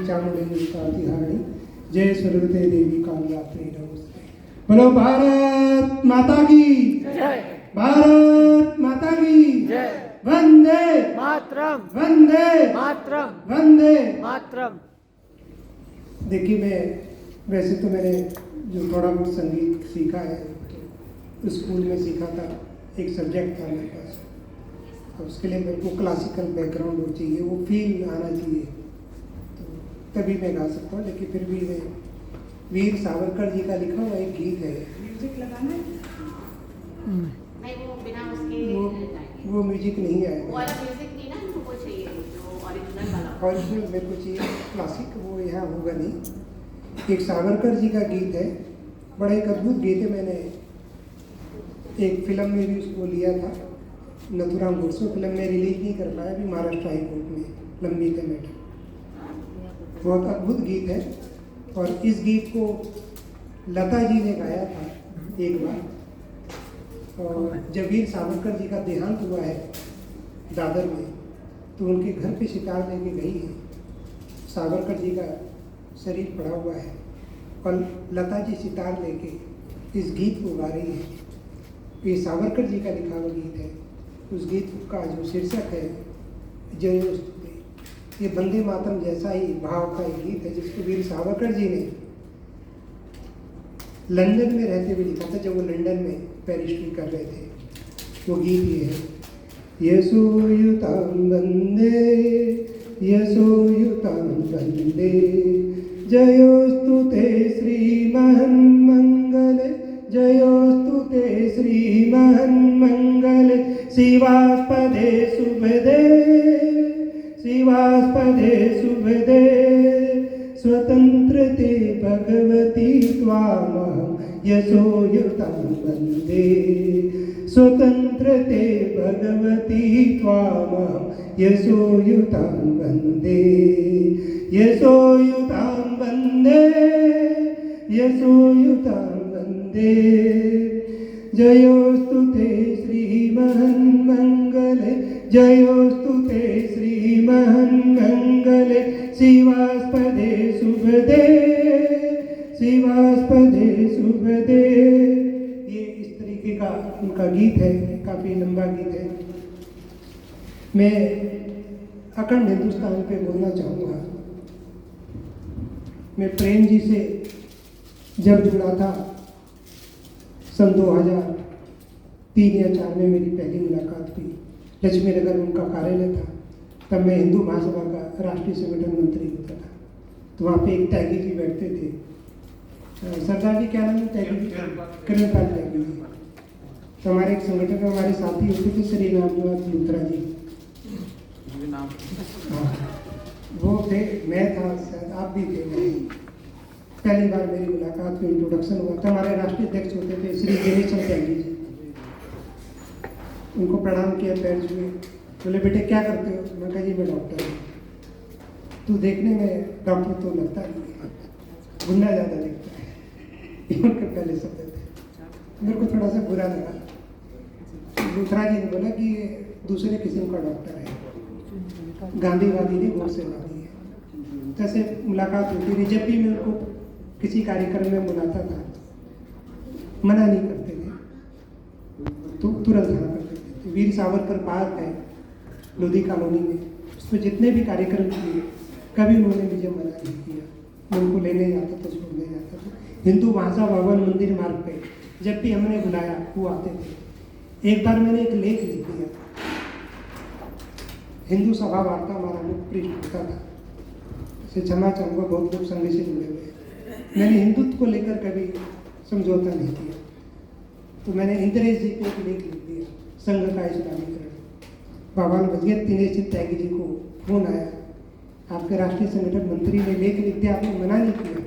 चामुंडेश्वरी कांतिहारिणी जय सरस्वती देवी कामयात्री नमस्ते। बोलो भारत माता की जय, भारत माता की जय, वंदे मातरम, वंदे मातरम, वंदे मातरम। देखिए, मैं वैसे तो मैंने जो थोड़ा बहुत संगीत सीखा है तो स्कूल में सीखा था, एक सब्जेक्ट था मेरे पास, तो उसके लिए मेरे को क्लासिकल बैकग्राउंड हो चाहिए, वो फील आना चाहिए, तो तभी मैं गा सकता हूँ। लेकिन फिर भी मैं वीर सावरकर जी का लिखा हुआ एक गीत है, म्यूजिक लगाना है नहीं, वो बिना उसके वो म्यूजिक नहीं आएगा, वो वाला म्यूजिक नहीं ना, वो चाहिए जो ओरिजिनल वाला, ओरिजिनल मेरे को चाहिए क्लासिक, वो यहाँ होगा नहीं। एक सावरकर जी का गीत है, बड़ा एक अद्भुत गीत है। मैंने एक फिल्म में भी उसको लिया था, नथुराम गोडसे फिल्म में रिलीज नहीं कर पाया अभी, महाराष्ट्र हाई कोर्ट में लंबी थे मैटर। बहुत अद्भुत गीत है, और इस गीत को लता जी ने गाया था एक बार, और जब वीर सावरकर जी का देहांत हुआ है दादर में, तो उनके घर पे सितार लेके गई है, सावरकर जी का शरीर पड़ा हुआ है और लता जी सितार लेके इस गीत को गा रही है। ये सावरकर जी का लिखा हुआ गीत है। उस गीत का जो शीर्षक है जयोस्तुते, ये वंदे मातरम जैसा ही भाव का एक गीत है, जिसको वीर सावरकर जी ने लंदन में रहते हुए लिखा था, जब वो लंदन में बैरिस्ट्री कर रहे थे। वो गीत ये है, यशोयुतां वंदे, यशोयुतां वंदे, जयोस्तुते श्रीमन्मंगल, जयोस्तुते श्रीमन्मंगल, शिवास्पदे शुभदे, शिवास्पदे शुभदे, स्वतंत्रते भगवती त्वामहं यशोयुतां वन्दे, स्वतंत्रते भगवती त्वामहं यशोयुतां वन्दे, यशोयुतां वन्दे, यशोयुतां वन्दे, जयोस्तुते श्रीमन्मंगले, जयोस्तुते श्रीमन्मंगले, शिवास्पदे शुभदे, शिवास्पदे शुभदे। ये इस तरीके का उनका गीत है, काफ़ी लंबा गीत है। मैं अखंड हिंदुस्तान पे बोलना चाहूँगा। मैं प्रेम जी से जब जुड़ा था सन 2003 या 4 में मेरी पहली मुलाकात हुई, लक्ष्मी नगर में उनका कार्यालय था, तब मैं हिंदू महासभा का राष्ट्रीय संगठन मंत्री होता था। तो वहाँ पे एक त्यागी जी बैठते थे, सरदार जी क्या नाम है त्यागी जी, किरणपाल त्यागी जी। तो हमारे एक संगठन में हमारे साथी होते थे श्री रामनाथ लूथरा जी, हाँ वो थे, मैं था, शायद आप भी थे। पहली बार मेरी मुलाकात में इंट्रोडक्शन हुआ था। हमारे राष्ट्रीय अध्यक्ष होते थे श्री दिनेश चंद्र त्यागी जी। उनको प्रणाम किया, पैर छुए, बोले बेटे क्या करते हो? मैं कहा जी मैं डॉक्टर हूँ। तू देखने में डॉक्टर तो लगता नहीं है, गुंडा ज़्यादा दिखता है, ये उनके पहले शब्द थे। मेरे को थोड़ा सा बुरा लगा। लूथरा जी ने बोला कि ये दूसरे किस्म का डॉक्टर है, गांधीवादी नहीं, गोडसेवादी है। जैसे मुलाकात होती थी, जब भी मैं उनको किसी कार्यक्रम में बुलाता था, मना नहीं करते थे, तो तुरंत हाँ कर देते थे। वीर सावरकर पार्क है लोधी कॉलोनी में, उसमें जितने भी कार्यक्रम किए, कभी उन्होंने मुझे मना नहीं किया। मैं उनको लेने जाता था, छोड़ने जाता था। हिंदू भाषा भवन मंदिर मार्ग पे जब भी हमने बुलाया वो आते थे। एक बार मैंने एक लेख लिख दिया, हिंदू सभा वार्ता हमारा मुख्य पृष्ठ होता था, इसे क्षमा चाहूँगा, बहुत लोग संघ से जुड़े हुए हैं। मैंने हिंदुत्व को लेकर कभी समझौता नहीं किया, तो मैंने इंद्रेश जी को एक लेख लिख दिया, संघ का इस्लामीकरण। भगवान भगत दिनेश जी त्यागी जी को फोन आया, आपके राष्ट्रीय संगठन मंत्री ने लेख लिख दिया, आपने मना नहीं किया।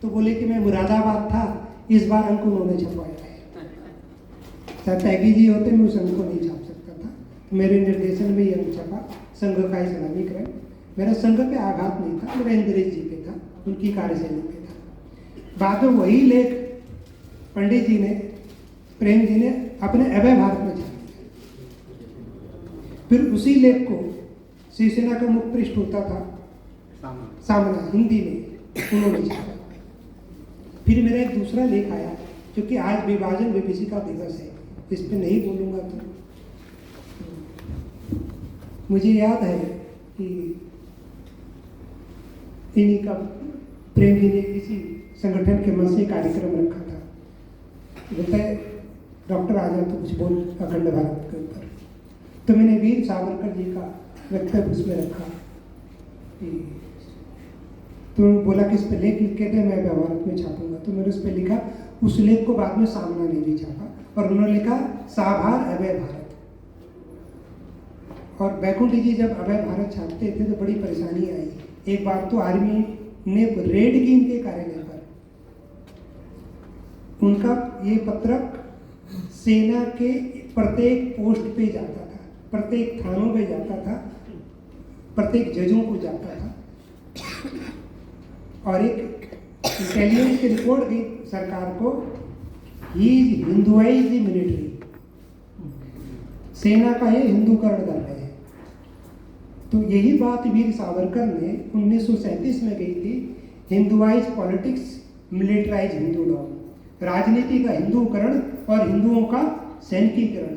तो बोले कि मैं मुरादाबाद था, इस बार अंक उन्होंने छपवाया है। चाहे त्यागी जी होते मैं उस अंक को नहीं छाप सकता था, तो मेरे निर्देशन में ये अंक छपा, संघ का इस्लामीकरण। मेरा संघ पे आघात नहीं था, मेरा इंद्रेश जी पे था, उनकी कार्यशैली पे था। बाद में वही लेख पंडित जी ने, प्रेम जी ने अपने अभय भारत में छाप दिया। फिर उसी लेख को शिवसेना का मुख्य पृष्ठ होता था, सामना हिंदी में उन्होंने छापा। फिर मेरा एक दूसरा लेख आया, क्योंकि आज विभाजन विभीषिका दिवस है, इस पे नहीं बोलूँगा तो मुझे याद है कि इन्हीं का प्रेम जी ने किसी संगठन के मन से कार्यक्रम रखा था, बोलता है डॉक्टर आ जाओ तो कुछ बोल अखंड भारत के ऊपर। तो मैंने वीर सावरकर जी का वक्तव्य उसमें रखा कि तो बोला कि इस पर लेख लिखे थे, मैं भारत में छापूंगा। तो मैंने उस पर लिखा, उस लेख को बाद में सामना ने भी छापा और उन्होंने लिखा साभार अभय भारत। और बैकुंठ जी जब अभय भारत छापते थे तो बड़ी परेशानी आई। एक बार तो आर्मी ने रेड की इनके कार्यालय पर, उनका ये पत्रक सेना के प्रत्येक पोस्ट पे जाता था, प्रत्येक थानों पे जाता था, प्रत्येक जजों को जाता था और एक इंटेलिजेंस की रिपोर्ट गई सरकार को, he is Hinduised the military, सेना का ये हिंदूकरण कर रहे हैं। तो यही बात वीर सावरकर ने 1937 में गई थी, हिंदुआइज पॉलिटिक्स मिलिटराइज हिंदूडॉम, राजनीति का हिंदूकरण और हिंदुओं का सैनिकीकरण।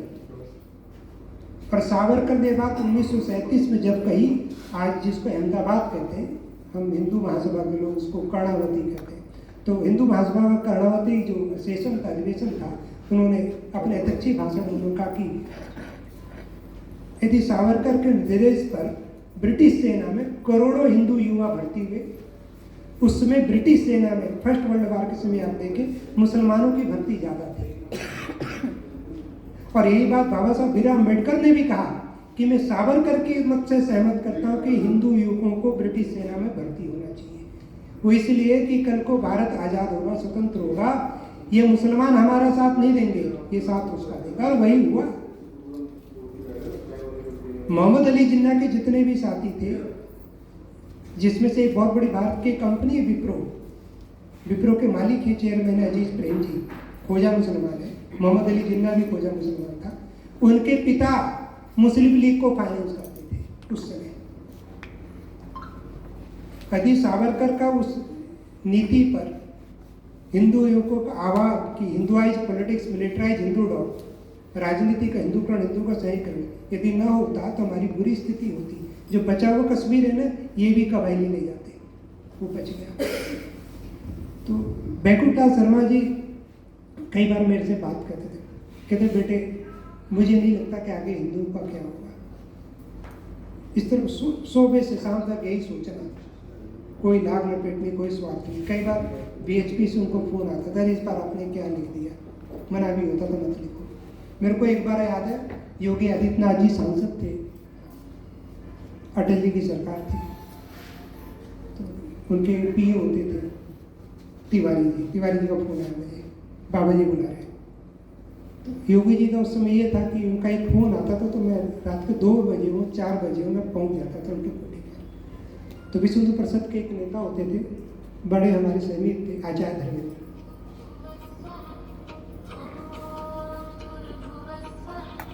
पर सावरकर ने बात 1937 में जब कही, आज जिसको अहमदाबाद कहते हैं, हम हिंदू महासभा के लोग उसको कर्णावती कहते हैं, तो हिंदू महासभा का कर्णावती जो सेशन था, अधिवेशन था, उन्होंने अपने अध्यक्षीय भाषण में उन्होंने कहा कि यदि सावरकर के निर्देश पर ब्रिटिश सेना में करोड़ों हिंदू युवा भर्ती हुए, उस समय ब्रिटिश सेना में फर्स्ट वर्ल्ड वॉर के समय आप देखें मुसलमानों की भर्ती ज़्यादा थी। और यही बात बाबा साहब भीमराव अम्बेडकर ने भी कहा कि मैं सावरकर के मत से सहमत करता हूँ कि हिंदू युवकों को ब्रिटिश सेना में भर्ती होना चाहिए। वो इसलिए कि कल को भारत आज़ाद होगा, स्वतंत्र होगा, ये मुसलमान हमारा साथ नहीं देंगे, ये साथ उसका देगा। और वही हुआ। मोहम्मद अली जिन्ना के जितने भी साथी थे, जिसमें से एक बहुत बड़ी भारत की कंपनी है विप्रो के मालिक है, चेयरमैन अजीज प्रेम जी, खोजा मुसलमान है, मोहम्मद अली जिन्ना भी खोजा मुसलमान था। उनके पिता मुस्लिम लीग को फाइनेंस करते थे उस समय। यदि सावरकर का उस नीति पर हिंदू युवकों का आवाज कि हिंदुआइज पॉलिटिक्स मिलिटराइज हिंदूडॉम, राजनीति का हिंदूकरण, हिंदू का सहीकरण यदि न होता तो हमारी बुरी स्थिति होती। जो बचा हुआ कश्मीर है ना, ये भी कबायली ले जाते, वो बच गया। तो बैकुंठ दास शर्मा जी कई बार मेरे से बात करते थे, कहते बेटे मुझे नहीं लगता कि आगे हिंदुओं का क्या होगा। इस तरह सुबह से शाम तक यही सोचना, कोई लाभ लपेटने, कोई स्वार्थ नहीं। कई बार बीएचपी से उनको फोन आता था, इस बार आपने क्या लिख दिया, मना भी होता था मत लिखो। मेरे को एक बार याद है, योगी आदित्यनाथ जी सांसद थे, अटल जी की सरकार थी, तो उनके पीए होते थे तिवारी जी का फोन आया मुझे, बाबा जी बुला रहे। तो योगी जी का उस समय ये था कि उनका एक फोन आता था तो मैं रात के 2 बजे हो 4 बजे हो मैं पहुंच जाता था उनके कोठी पर। तो विश्व हिंदू परिषद के एक नेता होते थे, बड़े हमारे सैनिक थे, आचार्य धर्मेंद्र।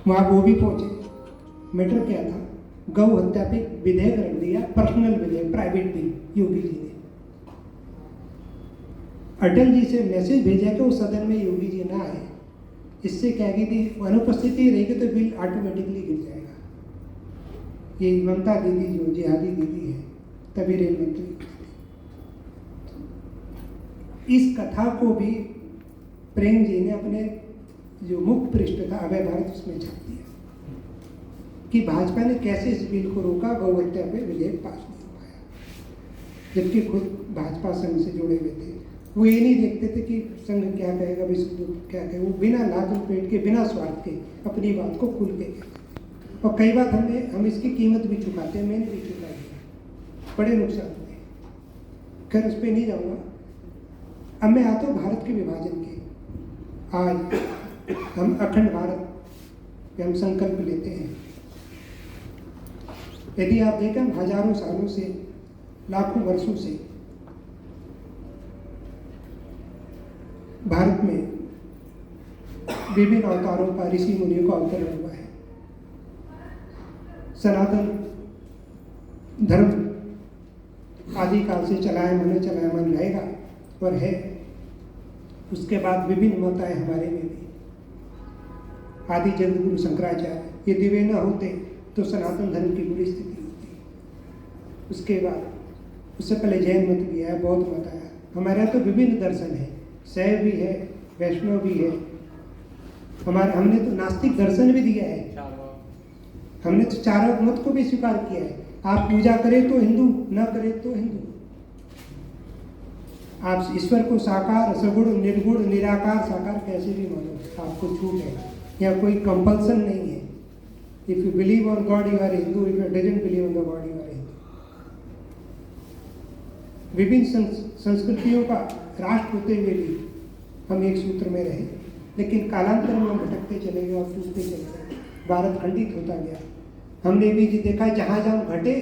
वहाँ वो भी पहुंचे। मैटर क्या था, गौ हत्या पे विधेयक रख दिया, पर्सनल विधेयक, प्राइवेट बिल, योगी जी ने। अटल जी से मैसेज भेजा कि उस सदन में योगी जी ना आए, इससे क्या की थी अनुपस्थिति रहेगी तो बिल ऑटोमेटिकली गिर जाएगा। ये ममता दीदी जो जिहादी दीदी है, तभी रेल मंत्री। इस कथा को भी प्रेम जी ने अपने जो मुख्य पृष्ठ था अभय भारत उसमें छाप दिया कि भाजपा ने कैसे इस बिल को रोका, गौ हत्या पे विधेयक पास नहीं हो पाया। जबकि खुद भाजपा संघ से जुड़े हुए थे, वो ये नहीं देखते थे कि संघ क्या कहेगा, विश्व क्या कहेगा। वो बिना लाभ लपेट के, बिना स्वार्थ के अपनी बात को खुल के कहते। और कई बार हम इसकी कीमत भी चुकाते हैं, मैंने भी चुका दिया, बड़े नुकसान हुए। खैर उस पर नहीं जाऊँगा। अब मैं आता हूँ भारत के विभाजन के। आज हम अखंड भारत पे हम संकल्प लेते हैं। यदि आप देखें, हजारों सालों से, लाखों वर्षों से भारत में विभिन्न अवतारों का, ऋषि मुनियों का अवतरण हुआ है। सनातन धर्म आदिकाल से चलायमान रहेगा और है। उसके बाद विभिन्न मत आए हमारे में भी। आदि जगत गुरु शंकराचार्य, यदि वे न होते तो सनातन धर्म की बुरी स्थिति होती। उसके बाद उससे पहले जैन मत भी आया, बौद्ध मत आया। हमारे यहाँ तो विभिन्न दर्शन है, शैव भी है, वैष्णव भी है। हमने तो नास्तिक दर्शन भी दिया है, हमने तो चारों मत को भी स्वीकार किया है। आप पूजा करें तो हिंदू, न करें तो हिंदू। आप ईश्वर को साकार, सगुण, निर्गुण, निराकार, साकार कैसे भी मानो, आपको छूट है, या कोई कंपल्सन नहीं है। If you believe on God you are Hindu, if you doesn't believe on the God you are Hindu. विभिन्न संस्कृतियों का राष्ट्र होते हुए भी हम एक सूत्र में रहे, लेकिन कालांतर में हम भटकते चले गए और टूटते चले गए, भारत खंडित होता गया। हमने भी देखा जहाँ जहाँ घटे